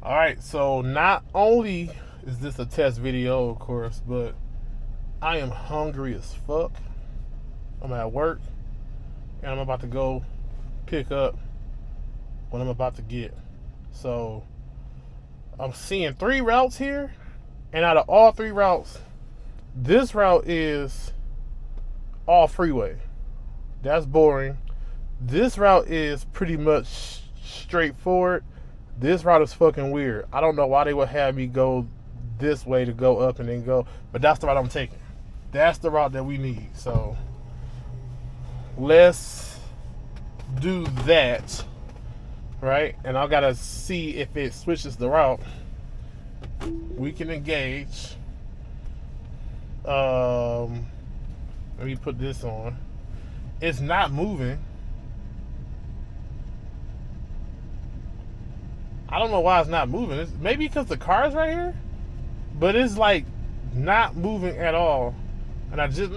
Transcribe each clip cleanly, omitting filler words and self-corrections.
Alright, so not only is this a test video, of course, but I am hungry as fuck. I'm at work, and I'm about to go pick up what I'm about to get. So, I'm seeing 3 routes here, and out of all 3 routes, this route is all freeway. That's boring. This route is pretty much straightforward. This route is fucking weird. I don't know why they would have me go this way to go up and then go, but that's the route I'm taking. That's the route that we need. So let's do that, right? And I gotta see if it switches the route. We can engage. Let me put this on. It's not moving. I don't know why it's not moving. It's maybe because the car's right here, but it's like not moving at all. And I just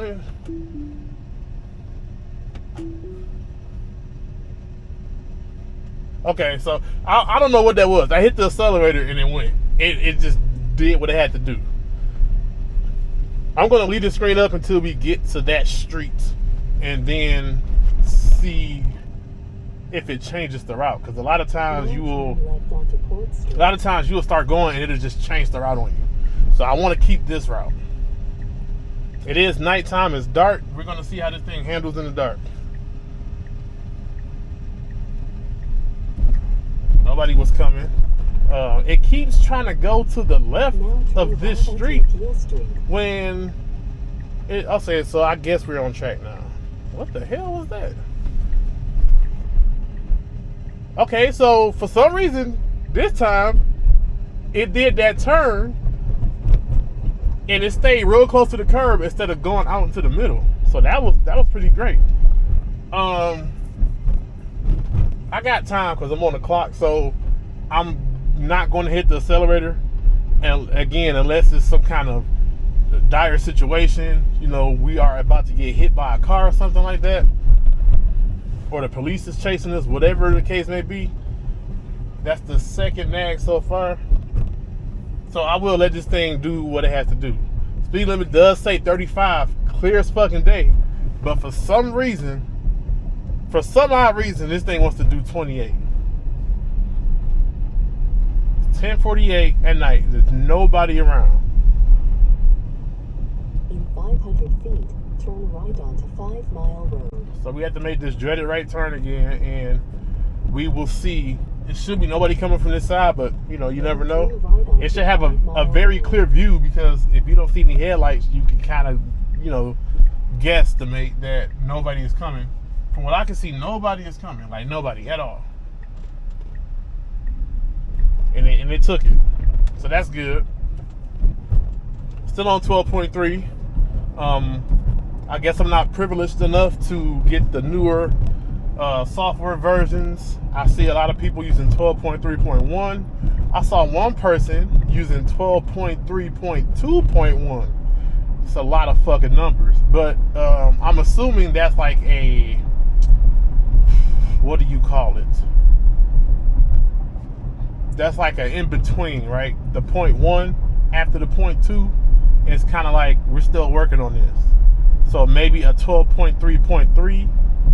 okay. So I don't know what that was. I hit the accelerator and it went. It just did what it had to do. I'm gonna leave the screen up until we get to that street, and then see if it changes the route, because a lot of times you will start going and it'll just change the route on you. So I want to keep this route. It is nighttime, it's dark. We're going to see how this thing handles in the dark. Nobody was coming. It keeps trying to go to the left of this street when I'll say it. So I guess we're on track now. What the hell was that? Okay, so for some reason, this time, it did that turn, and it stayed real close to the curb instead of going out into the middle. So that was pretty great. I got time because I'm on the clock, so I'm not going to hit the accelerator. And again, unless it's some kind of dire situation, we are about to get hit by a car or something like that, or the police is chasing us, whatever the case may be. That's the second nag so far. So I will let this thing do what it has to do. Speed limit does say 35, clear as fucking day. But for some odd reason, this thing wants to do 28. 10:48 at night. There's nobody around. In 500 feet, turn right onto 5 Mile Road. So we have to make this dreaded right turn again, and we will see. It should be nobody coming from this side, but you never know. It should have a very clear view, because if you don't see any headlights, you can kind of, guesstimate that nobody is coming. From what I can see, nobody is coming. Like, nobody at all. And it took it. So that's good. Still on 12.3. I guess I'm not privileged enough to get the newer software versions. I see a lot of people using 12.3.1. I saw one person using 12.3.2.1. It's a lot of fucking numbers, but I'm assuming that's like a, what do you call it? That's like an in-between, right? The 0.1 after the 0.2, it's kind of like we're still working on this. So maybe a 12.3.3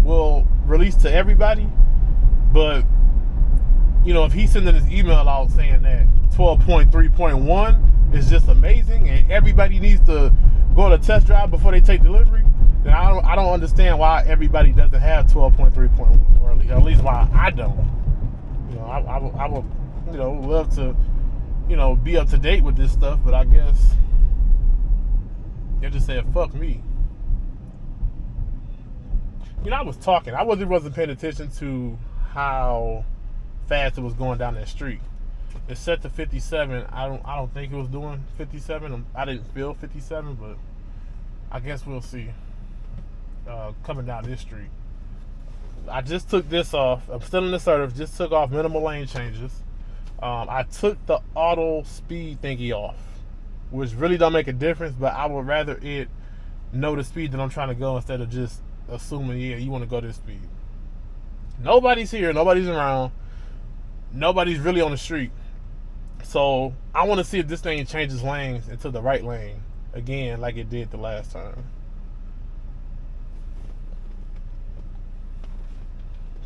will release to everybody. But, if he's sending his email out saying that 12.3.1 is just amazing and everybody needs to go on a test drive before they take delivery, then I don't understand why everybody doesn't have 12.3.1, or at least why I don't. I would love to, be up to date with this stuff, but I guess they just said, fuck me. I was talking. I wasn't paying attention to how fast it was going down that street. It's set to 57. I don't think it was doing 57. I didn't feel 57, but I guess we'll see. Coming down this street. I just took this off. I'm still in the service. Just took off minimal lane changes. I took the auto speed thingy off, which really don't make a difference, but I would rather it know the speed that I'm trying to go instead of just assuming, yeah, you want to go this speed. Nobody's here. Nobody's around. Nobody's really on the street. So I want to see if this thing changes lanes into the right lane again, like it did the last time.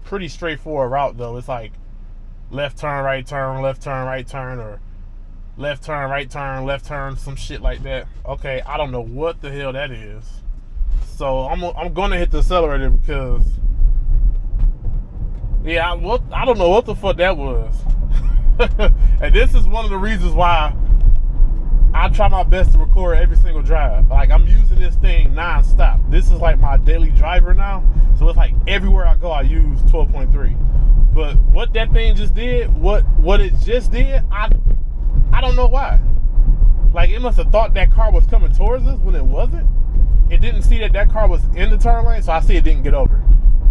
Pretty straightforward route though. It's like left turn, right turn, left turn, right turn, or left turn, right turn, left turn, some shit like that. Okay, I don't know what the hell that is. So I'm gonna hit the accelerator because, yeah, I don't know what the fuck that was. And this is one of the reasons why I try my best to record every single drive. Like, I'm using this thing non-stop. This is like my daily driver now. So it's like everywhere I go, I use 12.3. But what that thing just did, what it just did, I don't know why. Like, it must have thought that car was coming towards us when it wasn't. It didn't see that car was in the turn lane, so I see it didn't get over.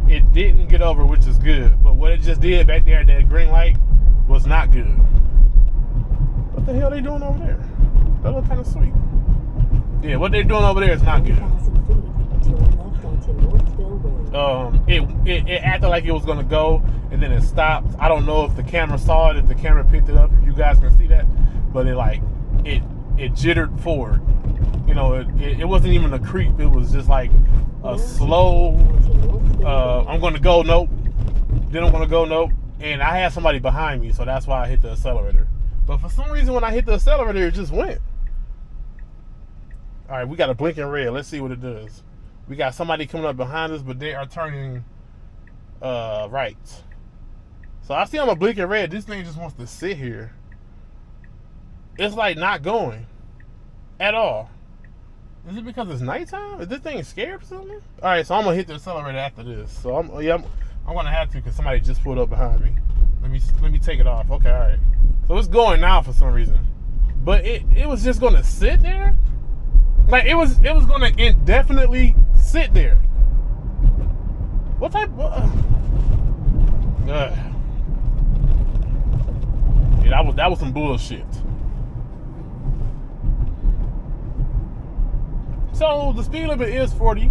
It didn't get over, which is good. But what it just did back there at that green light was not good. What the hell are they doing over there? That look kind of sweet. Yeah, what they're doing over there is not good. It acted like it was gonna go, and then it stopped. I don't know if the camera saw it, if the camera picked it up, if you guys can see that, but it jittered forward. You know, it wasn't even a creep. It was just like a slow. I'm gonna go, nope. Then I'm gonna go, nope. And I had somebody behind me, so that's why I hit the accelerator. But for some reason, when I hit the accelerator, it just went. All right, we got a blinking red. Let's see what it does. We got somebody coming up behind us, but they are turning right. So I see I'm a blinking red. This thing just wants to sit here. It's like not going at all. Is it because it's nighttime? Is this thing scared or something? All right, so I'm gonna hit the accelerator after this. So I'm gonna have to because somebody just pulled up behind me. Let me take it off. Okay, all right. So it's going now for some reason, but it was just gonna sit there. Like it was gonna indefinitely sit there. What type? Yeah, that was some bullshit. So the speed limit is 40,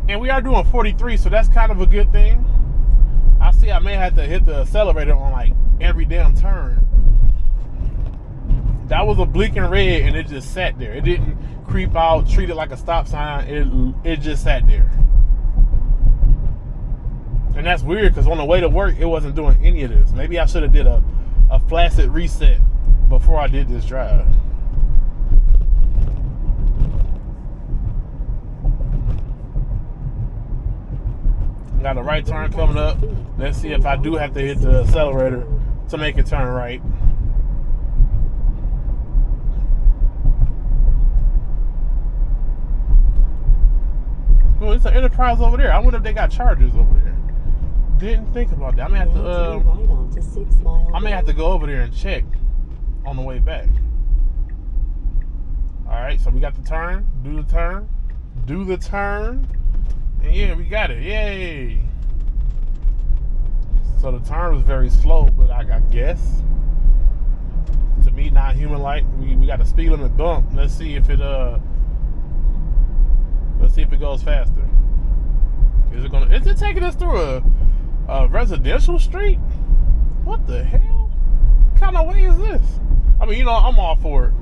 and we are doing 43, so that's kind of a good thing. I see I may have to hit the accelerator on like every damn turn. That was a blinking red, and it just sat there. It didn't creep out, treat it like a stop sign. It just sat there. And that's weird because on the way to work, it wasn't doing any of this. Maybe I should have did a flaccid reset before I did this drive. Got a right turn coming up. Let's see if I do have to hit the accelerator to make it turn right. Oh, it's an Enterprise over there. I wonder if they got chargers over there. Didn't think about that. I may have to go over there and check on the way back. All right, so we got the turn. Do the turn. Do the turn. And yeah, we got it. Yay. So the turn was very slow, but I guess to me, not human like. We got a speed limit bump. Let's see if it goes faster. Is it taking us through a residential street? What the hell? What kind of way is this? I mean, you know, I'm all for it.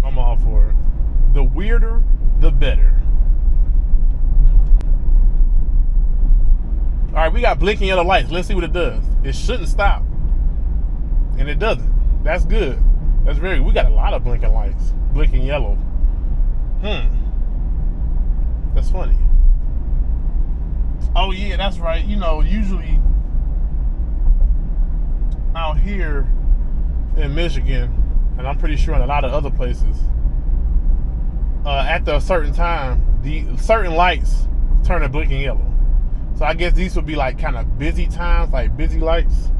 I'm all for it. The weirder, the better. All right, we got blinking yellow lights. Let's see what it does. It shouldn't stop, and it doesn't. That's good. That's very good. We got a lot of blinking lights. Blinking yellow. That's funny. Oh yeah, that's right. You know, usually out here in Michigan, and I'm pretty sure in a lot of other places, after a certain time, the certain lights turn to blinking yellow. So I guess these would be like kind of busy times, like busy lights.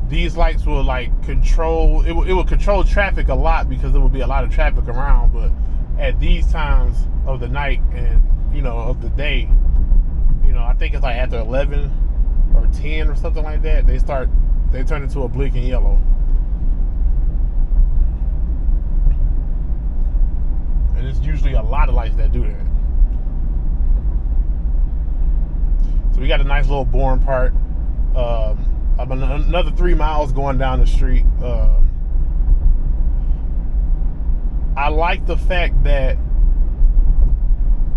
These lights will like control, it will control traffic a lot because there will be a lot of traffic around. But at these times of the night and, you know, of the day, you know, I think it's like after 11 or 10 or something like that, they turn into a blinking yellow. And it's usually a lot of lights that do that. So we got a nice little boring part. Another 3 miles going down the street. I like the fact that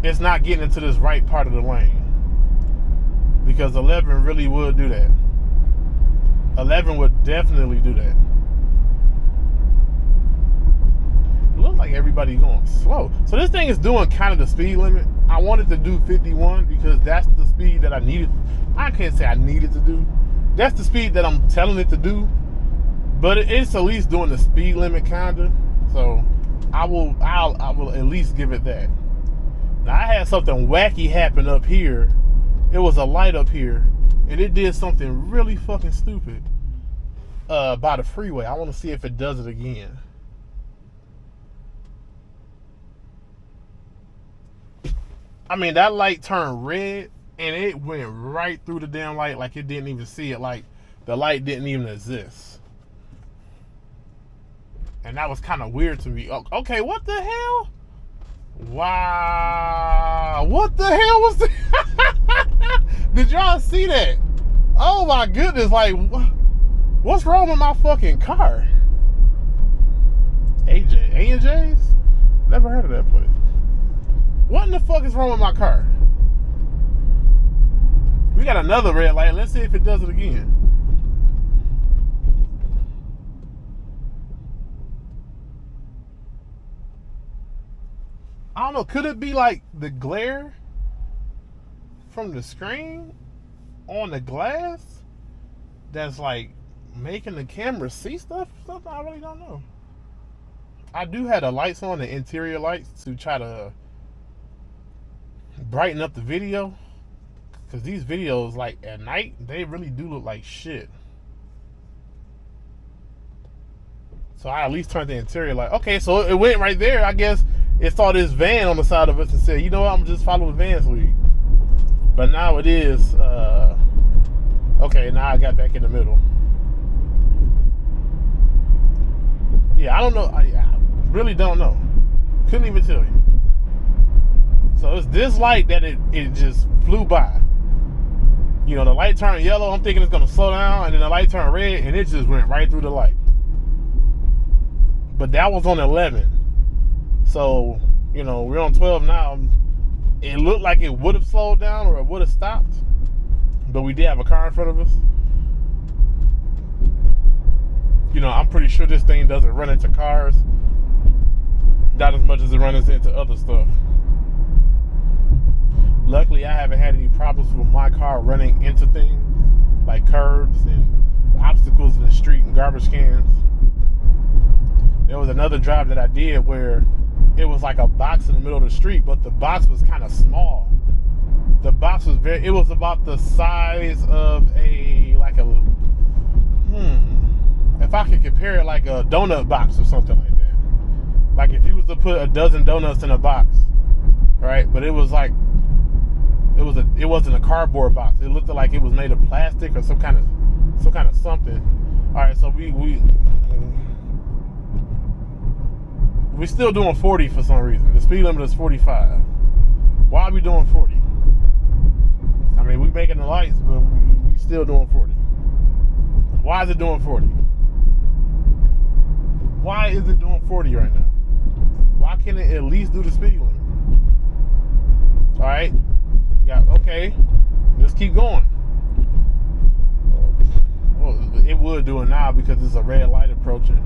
it's not getting into this right part of the lane, because 11 really would do that. 11 would definitely do that. It looks like everybody going slow. So this thing is doing kind of the speed limit. I wanted to do 51 because that's the speed that I needed. I can't say I needed to do. That's the speed that I'm telling it to do. But it's at least doing the speed limit kinda. So I'll at least give it that. Now I had something wacky happen up here. It was a light up here, and it did something really fucking stupid by the freeway. I want to see if it does it again. I mean, that light turned red, and it went right through the damn light like it didn't even see it, like the light didn't even exist. And that was kind of weird to me. Okay, what the hell? Wow. What the hell was that? Did y'all see that? Oh my goodness, like, what's wrong with my fucking car? A&J's? Never heard of that place. What in the fuck is wrong with my car? We got another red light. Let's see if it does it again. I don't know. Could it be like the glare from the screen on the glass that's like making the camera see stuff? Something I really don't know. I do have the lights on, the interior lights, to try to brighten up the video, because these videos, like at night, they really do look like shit. So I at least turned the interior light. Okay, so it went right there. I guess it saw this van on the side of us and said, you know what, I'm just follow the van's lead. But now it is okay, now I got back in the middle. Yeah, I don't know. I really don't know. Couldn't even tell you. So it's this light that it just flew by. You know, the light turned yellow. I'm thinking it's going to slow down. And then the light turned red. And it just went right through the light. But that was on 11. So, you know, we're on 12 now. It looked like it would have slowed down or it would have stopped. But we did have a car in front of us. You know, I'm pretty sure this thing doesn't run into cars. Not as much as it runs into other stuff. Luckily, I haven't had any problems with my car running into things like curbs and obstacles in the street and garbage cans. There was another drive that I did where it was like a box in the middle of the street, but the box was kind of small. The box was it was about the size of if I could compare it, like a donut box or something like that. Like if you was to put a dozen donuts in a box, right? But it was like, it wasn't a cardboard box. It looked like it was made of plastic or some kind of something. All right, so we're still doing 40 for some reason. The speed limit is 45. Why are we doing 40? I mean, we making the lights, but we still doing 40. Why is it doing 40? Why is it doing 40 right now? Why can't it at least do the speed limit? All right. Okay, let's keep going. Well, it would do it now because it's a red light approaching.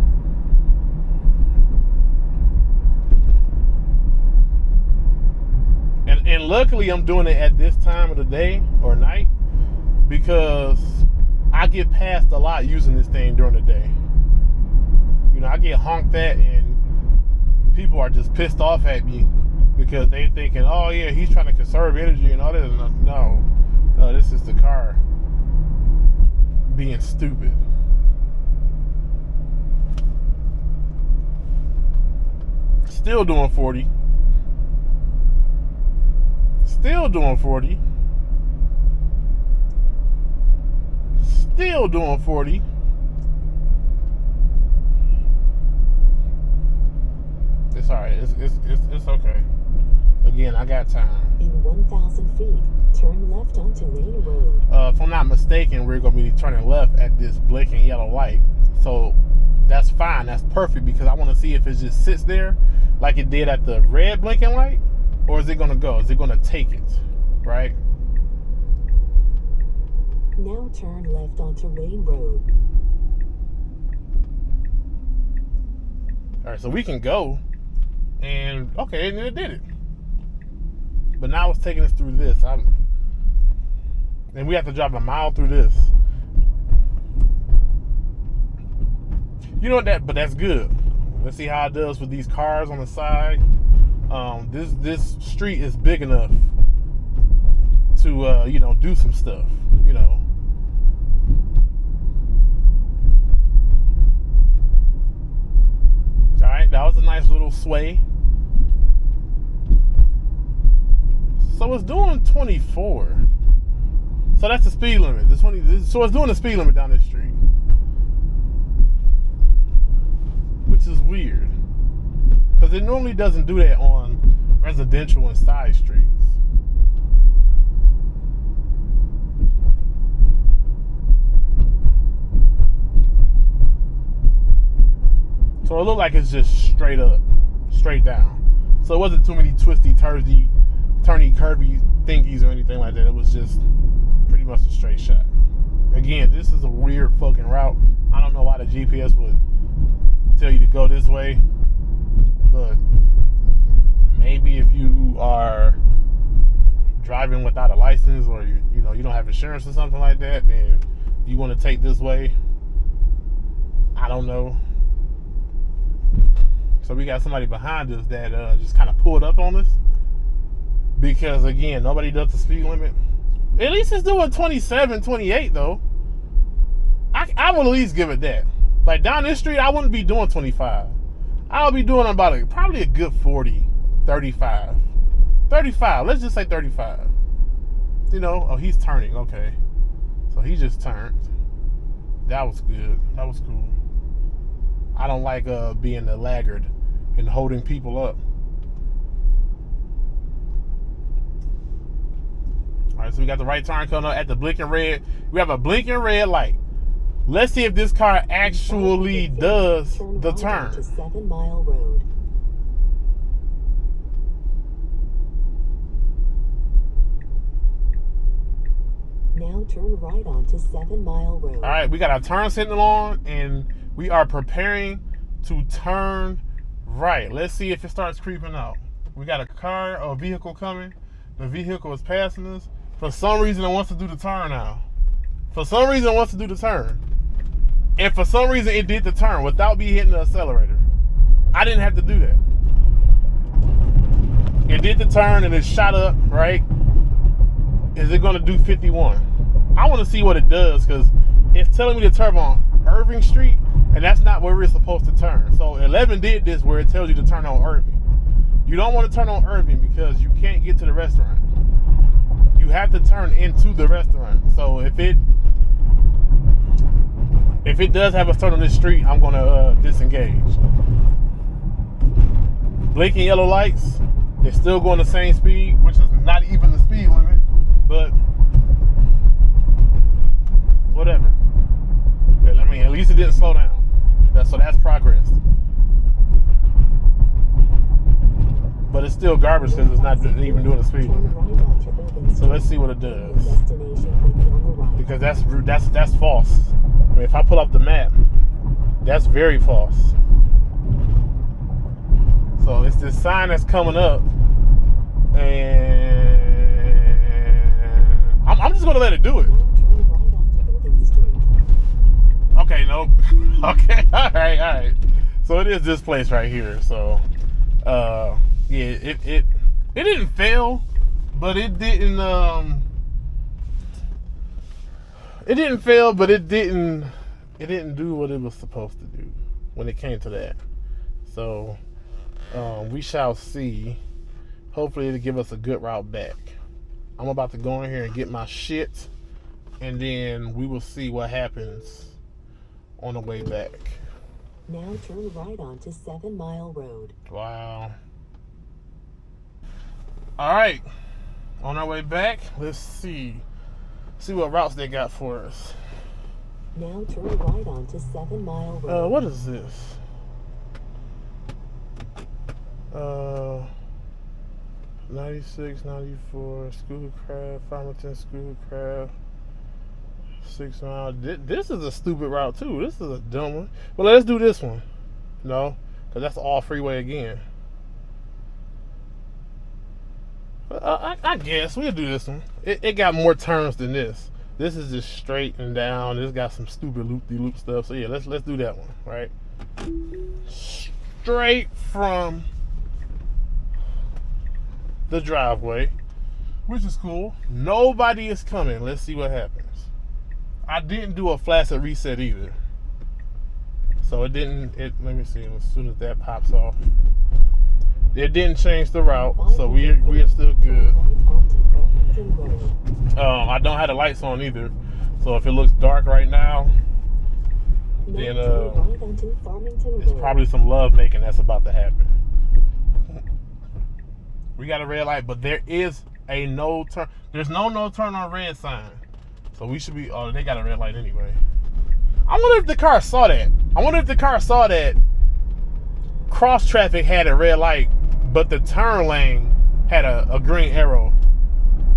And luckily I'm doing it at this time of the day or night because I get passed a lot using this thing during the day. You know, I get honked at and people are just pissed off at me because they're thinking, oh yeah, he's trying to conserve energy and all that. No, this is the car being stupid. Still doing 40. Still doing 40. Still doing 40. It's alright. It's okay. Again, I got time. In 1,000 feet, turn left onto onto Main Road. If I'm not mistaken, we're gonna be turning left at this blinking yellow light. So that's fine. That's perfect because I want to see if it just sits there like it did at the red blinking light, or is it gonna go? Is it gonna take it? Right? Now turn left onto Main Road. All right, so we can go, and okay, and it did it. But now it's taking us through this. And we have to drive a mile through this. You know what but that's good. Let's see how it does with these cars on the side. This street is big enough to do some stuff. All right, that was a nice little sway. So it's doing 24. So that's the speed limit. So it's doing the speed limit down this street, which is weird because it normally doesn't do that on residential and side streets. So it looked like it's just straight up, straight down. So it wasn't too many twisty, turny, curvy thingies or anything like that. It was just pretty much a straight shot. Again, this is a weird fucking route. I don't know why the GPS would tell you to go this way, but maybe if you are driving without a license or you don't have insurance or something like that, then you want to take this way. I don't know. So we got somebody behind us that just kind of pulled up on us because, again, nobody does the speed limit. At least it's doing 27, 28, though. I would at least give it that. Like, down this street, I wouldn't be doing 25. I'll be doing about probably a good 40, 35. 35, let's just say 35. Oh, he's turning, okay. So he just turned. That was good. That was cool. I don't like being the laggard and holding people up. All right, so we got the right turn coming up at the blinking red. We have a blinking red light. Let's see if this car actually does the turn. To 7 Mile Road. Now turn right onto 7 Mile Road. All right, we got our turn signal on, and we are preparing to turn right. Let's see if it starts creeping out. We got a car or a vehicle coming. The vehicle is passing us. For some reason, it wants to do the turn now. For some reason, it wants to do the turn. And for some reason, it did the turn without me hitting the accelerator. I didn't have to do that. It did the turn and it shot up, right? Is it going to do 51? I want to see what it does because it's telling me to turn on Irving Street, and that's not where we're supposed to turn. So 11 did this where it tells you to turn on Irving. You don't want to turn on Irving because you can't get to the restaurant. You have to turn into the restaurant. So if it does have us turn on this street, I'm going to disengage. Blinking yellow lights, they're still going the same speed, which is not even the speed limit, but whatever. I mean, at least it didn't slow down. So that's progress. But it's still garbage because it's not even doing the speed limit. So let's see what it does. Because that's false. I mean, if I pull up the map, that's very false. So it's this sign that's coming up, and I'm just gonna let it do it. Okay, nope. Okay, all right. So it is this place right here. So, yeah, it didn't fail, but it didn't. It didn't fail, but it didn't do what it was supposed to do when it came to that. So, we shall see. Hopefully, it'll give us a good route back. I'm about to go in here and get my shit, and then we will see what happens on the way back. Now turn right onto 7 Mile Road. Wow. All right. On our way back, let's see. See what routes they got for us. Now turn right onto 7 Mile Road. What is this? 96, 94, Schoolcraft, Farmington Schoolcraft, 6 Mile. This is a stupid route too. This is a dumb one. But let's do this one. No, because that's all freeway again. I guess we'll do this one. It got more turns than this. This is just straight and down. It's got some stupid loop-de-loop stuff. So yeah, let's do that one, right? Straight from the driveway, which is cool. Nobody is coming. Let's see what happens. I didn't do a flaccid reset either. So it didn't, let me see, as soon as that pops off. It didn't change the route, so we are still good. I don't have the lights on either, so if it looks dark right now, then it's probably some love making that's about to happen. We got a red light, but there is a no turn. There's no turn on red sign, so we should be. Oh, they got a red light anyway. I wonder if the car saw that. Cross traffic had a red light, but the turn lane had a green arrow,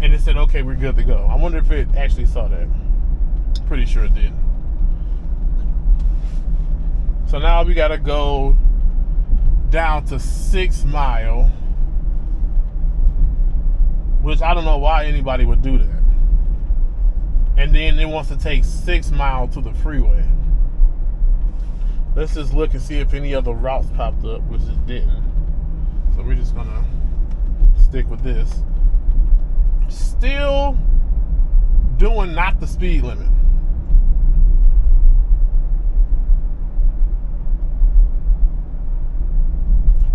and it said, okay, we're good to go. I wonder if it actually saw that. Pretty sure it did. So now we gotta go down to 6 Mile, which I don't know why anybody would do that. And then it wants to take 6 Mile to the freeway. Let's just look and see if any other routes popped up, which it didn't. So we're just gonna stick with this. Still doing not the speed limit.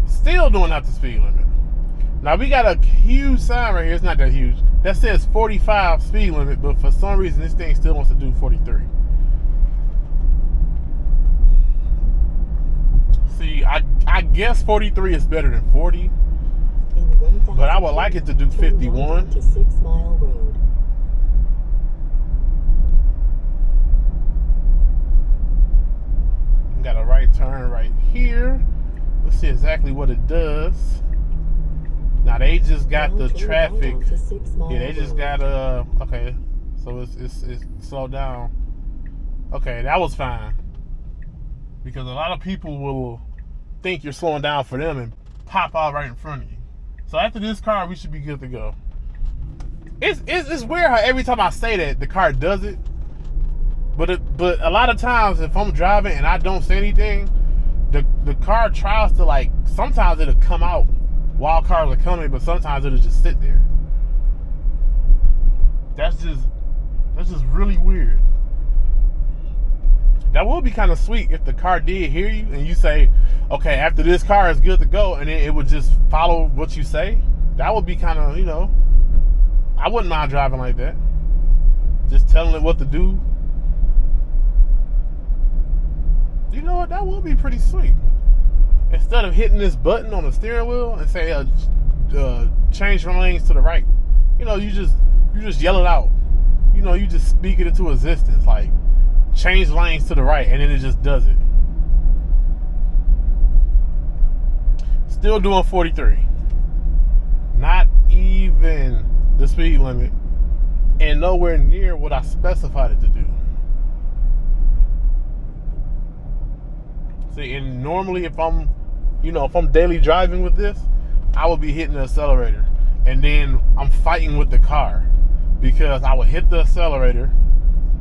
Still doing not the speed limit. Now we got a huge sign right here. It's not that huge. That says 45 speed limit, but for some reason this thing still wants to do 43. See, I guess 43 is better than 40, but I would like it to do 51. To 6 Mile Road. Got a right turn right here. Let's see exactly what it does. Now they just got the traffic. Yeah, they just got okay. So it's slowed down. Okay, that was fine. Because a lot of people will think you're slowing down for them and pop out right in front of you. So after this car, we should be good to go. It's weird how every time I say that, the car does it. But a lot of times, if I'm driving and I don't say anything, the car tries to, like, sometimes it'll come out while cars are coming, but sometimes it'll just sit there. That's just really weird. That would be kind of sweet if the car did hear you and you say, okay, after this car is good to go, and then it would just follow what you say. That would be kind of, I wouldn't mind driving like that. Just telling it what to do. You know what? That would be pretty sweet. Instead of hitting this button on the steering wheel and say, change your lanes to the right. You just yell it out. You just speak it into existence, like, change lanes to the right, and then it just does it. Still doing 43. Not even the speed limit, and nowhere near what I specified it to do. See, and normally if I'm daily driving with this, I would be hitting the accelerator, and then I'm fighting with the car because I would hit the accelerator,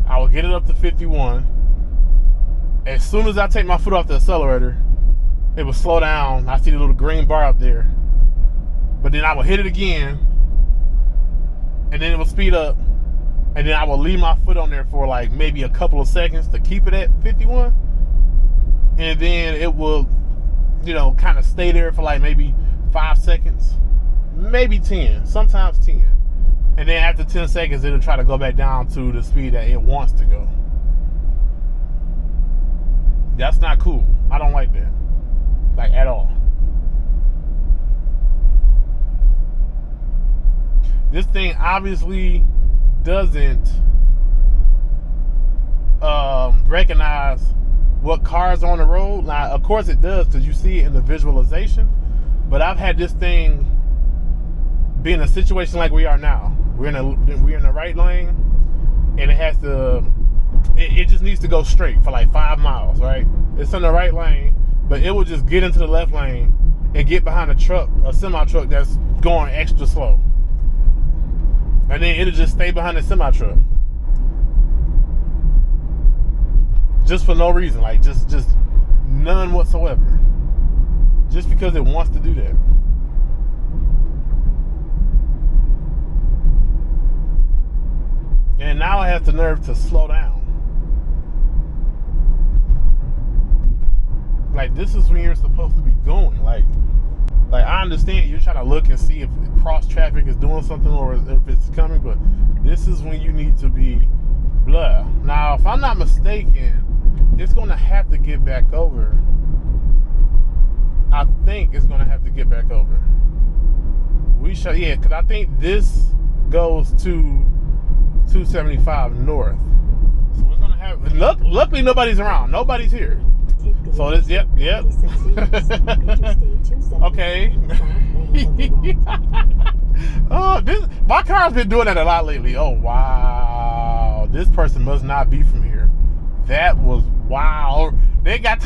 I would get it up to 51. As soon as I take my foot off the accelerator, it would slow down. I see the little green bar up there. But then I would hit it again, and then it would speed up, and then I would leave my foot on there for like maybe a couple of seconds to keep it at 51. And then it will, kind of stay there for like maybe 5 seconds, maybe 10, sometimes 10. And then after 10 seconds, it'll try to go back down to the speed that it wants to go. That's not cool. I don't like that. Like, at all. This thing obviously doesn't recognize what cars are on the road. Now, of course it does because you see it in the visualization. But I've had this thing be in a situation like we are now. We're in the right lane, and it has to. It just needs to go straight for like 5 miles, right? It's in the right lane, but it will just get into the left lane and get behind a semi truck that's going extra slow, and then it'll just stay behind the semi truck. Just for no reason, like just none whatsoever. Just because it wants to do that. And now it has the nerve to slow down. Like, this is when you're supposed to be going. Like I understand you're trying to look and see if cross traffic is doing something or if it's coming, but this is when you need to be blah. Now, if I'm not mistaken, it's going to have to get back over. I think it's going to have to get back over. Yeah, because I think this goes to 275 north. So we're going to have, luckily nobody's around. Nobody's here. So this, yep. Okay. Oh, my car's been doing that a lot lately. Oh, wow. This person must not be from here. That was wow. They got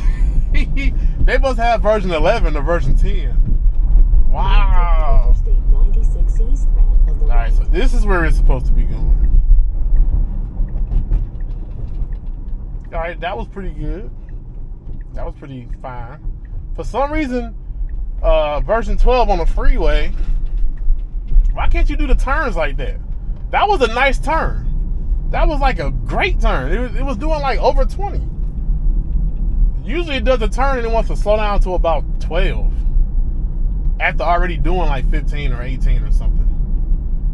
they must have version 11 or version 10. Wow. Alright, so this is where it's supposed to be going. Alright, that was pretty good. That was pretty fine. For some reason, version 12 on the freeway, why can't you do the turns like that? That was a nice turn. That was like a great turn. It was doing like over 20. Usually it does a turn and it wants to slow down to about 12. After already doing like 15 or 18 or something.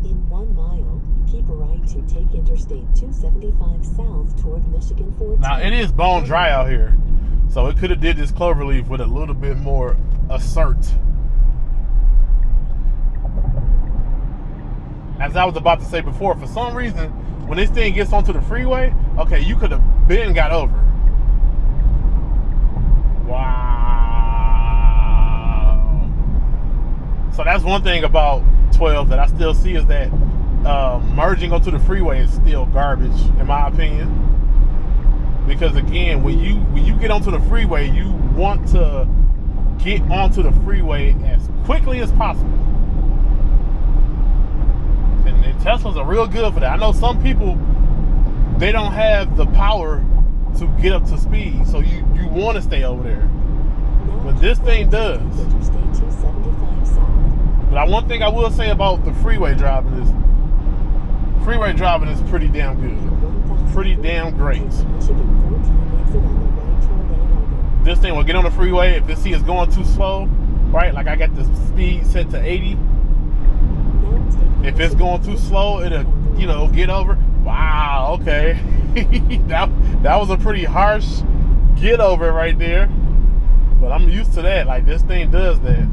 In 1 mile, keep a right to take Interstate 275 south toward Michigan 14. Now it is bone dry out here. So it could have did this cloverleaf with a little bit more assert. As I was about to say before, for some reason, when this thing gets onto the freeway, okay, you could have been got over. Wow. So that's one thing about 12 that I still see is that merging onto the freeway is still garbage, in my opinion. Because again, when you get onto the freeway, you want to get onto the freeway as quickly as possible. And Teslas are real good for that. I know some people, they don't have the power to get up to speed, so you want to stay over there. But this thing does. But one thing I will say about the freeway driving is pretty damn good. Pretty damn great. This thing will get on the freeway if it sees it's going too slow, right? Like I got the speed set to 80. If it's going too slow, it'll, get over. Wow, okay. that was a pretty harsh get over right there. But I'm used to that. Like, this thing does that.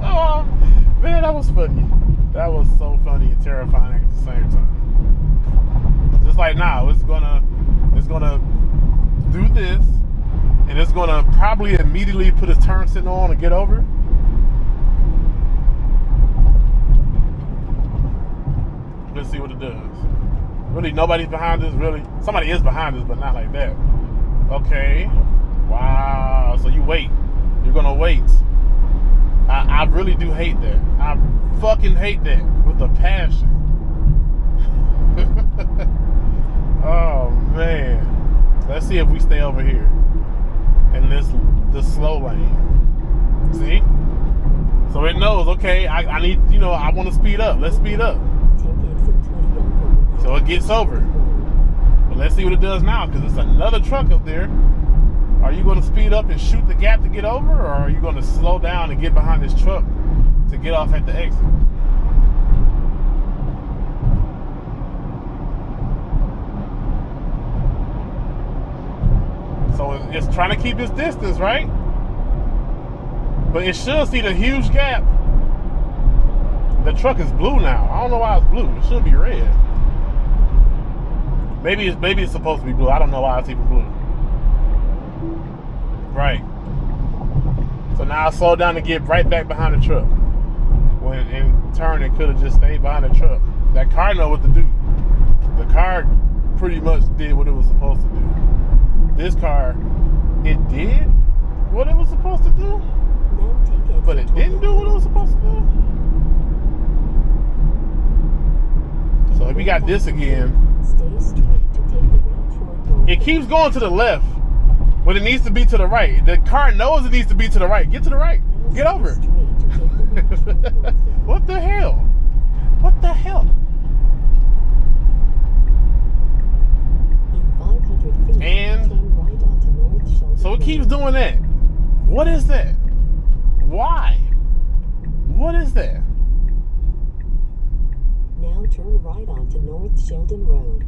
Oh, man, that was funny. That was so funny and terrifying at the same time. Just like now, it's gonna do this, and it's gonna probably immediately put its turn signal on and get over. Let's see what it does. Really, nobody's behind us, really. Somebody is behind us, but not like that. Okay. Wow. So you wait. You're gonna wait. I really do hate that. I fucking hate that with a passion. Oh man. Let's see if we stay over here in this slow lane. See? So it knows, okay, I need, I want to speed up. Let's speed up. So it gets over. But let's see what it does now, because there's another truck up there. Are you going to speed up and shoot the gap to get over, or are you going to slow down and get behind this truck to get off at the exit? So it's trying to keep its distance, right? But it should see the huge gap. The truck is blue now. I don't know why it's blue. It should be red. Maybe it's supposed to be blue. I don't know why it's even blue. Right. So now I slow down to get right back behind the truck. When in turn it could have just stayed behind the truck. That car know what to do. The car pretty much did what it was supposed to do. This car, it did what it was supposed to do, but it didn't do what it was supposed to do. So if we got this again, it keeps going to the left when it needs to be to the right. The car knows it needs to be to the right. Get to the right. Get over. What the hell? What the hell? And so it keeps doing that. What is that? Why? What is that? Now turn right onto North Sheldon Road.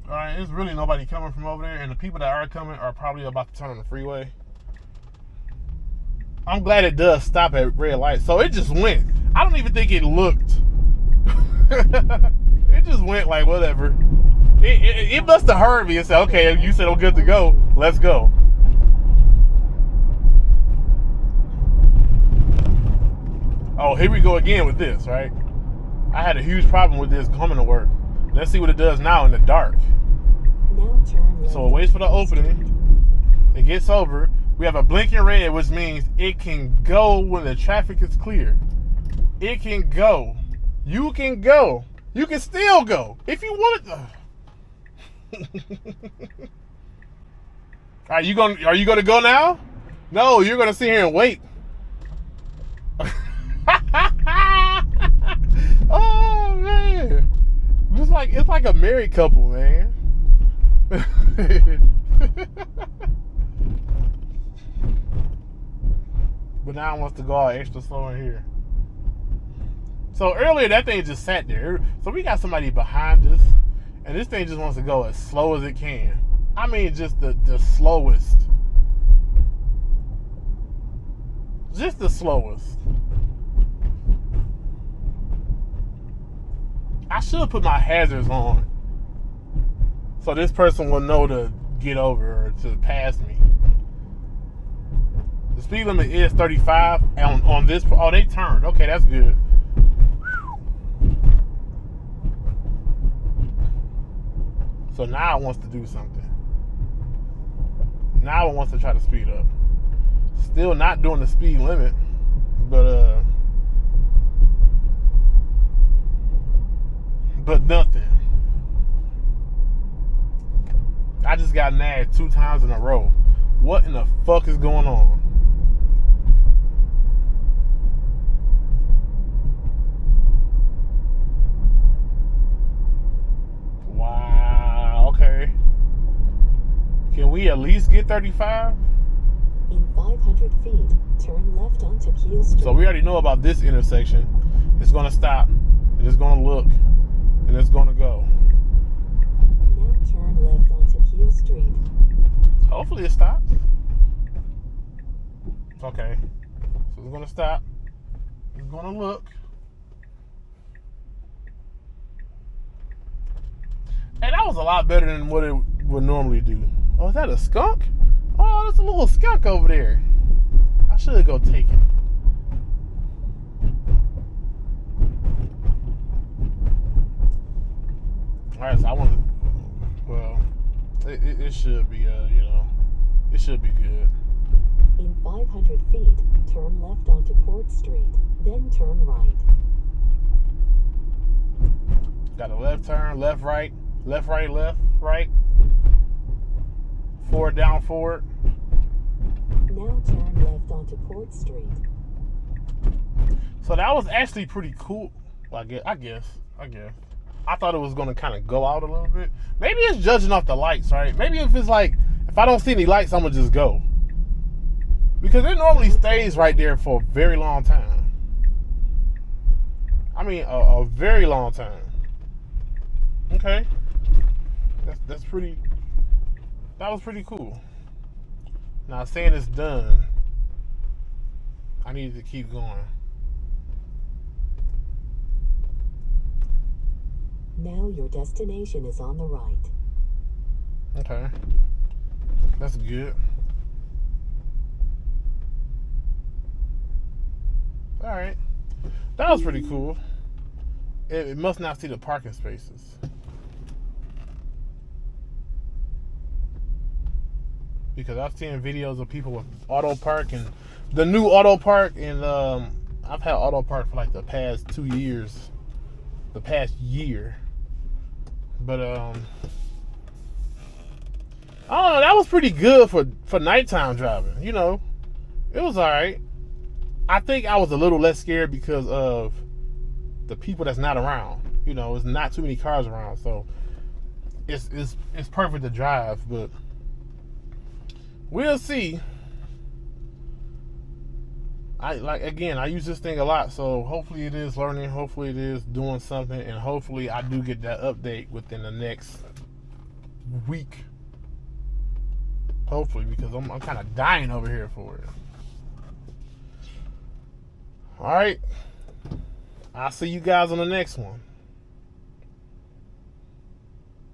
Alright, there's really nobody coming from over there, and the people that are coming are probably about to turn on the freeway. I'm glad it does stop at red light. So it just went. I don't even think it looked. It just went like whatever. It must have heard me and said, okay, you said I'm good to go. Let's go. Oh, here we go again with this, right? I had a huge problem with this coming to work. Let's see what it does now in the dark. Now turn left. So it waits for the opening. It gets over. We have a blinking red, which means it can go when the traffic is clear. It can go. You can go. You can still go if you want to. Are you gonna go now? No, you're gonna sit here and wait. Oh man, it's like a married couple, man. But now it wants to go all extra slow in here. So earlier that thing just sat there. So we got somebody behind us, and this thing just wants to go as slow as it can. I mean, just the slowest. Just the slowest. I should put my hazards on so this person will know to get over or to pass me. The speed limit is 35 on this. Oh, they turned. Okay, that's good. So now it wants to do something. Now it wants to try to speed up. Still not doing the speed limit, but nothing. I just got nagged 2 times in a row. What in the fuck is going on? Wow, okay. Can we at least get 35? In 500 feet, turn left onto Keel Street. So we already know about this intersection. It's gonna stop, and it's gonna look, and it's gonna go. Now turn left onto Keel Street. Hopefully it stops. Okay. So it's gonna stop. It's gonna look. And that was a lot better than what it would normally do. Oh, is that a skunk? Oh, there's a little skunk over there. I should go take it. Alright, so I want to. Well, it should be, it should be good. In 500 feet, turn left onto Port Street, then turn right. Got a left turn, left, right, left, right, left, right. Forward, down, forward. Now turn left onto Port Street. So that was actually pretty cool. I guess. I thought it was going to kind of go out a little bit. Maybe it's judging off the lights, right? Maybe if it's like, if I don't see any lights, I'm going to just go. Because it normally stays right there for a very long time. I mean, a very long time. Okay. That's pretty, that was pretty cool. Now, saying it's done, I need to keep going. Now your destination is on the right. Okay. That's good. Alright. That was pretty cool. It must not see the parking spaces. Because I've seen videos of people with auto park and the new auto park, and I've had auto park for like the past 2 years. The past year. But I don't know, that was pretty good for nighttime driving, you know. It was alright. I think I was a little less scared because of the people that's not around. You know, it's not too many cars around, so it's perfect to drive, but we'll see. I use this thing a lot, so hopefully it is learning, hopefully it is doing something, and hopefully I do get that update within the next week. Hopefully, because I'm kind of dying over here for it. All right. I'll see you guys on the next one.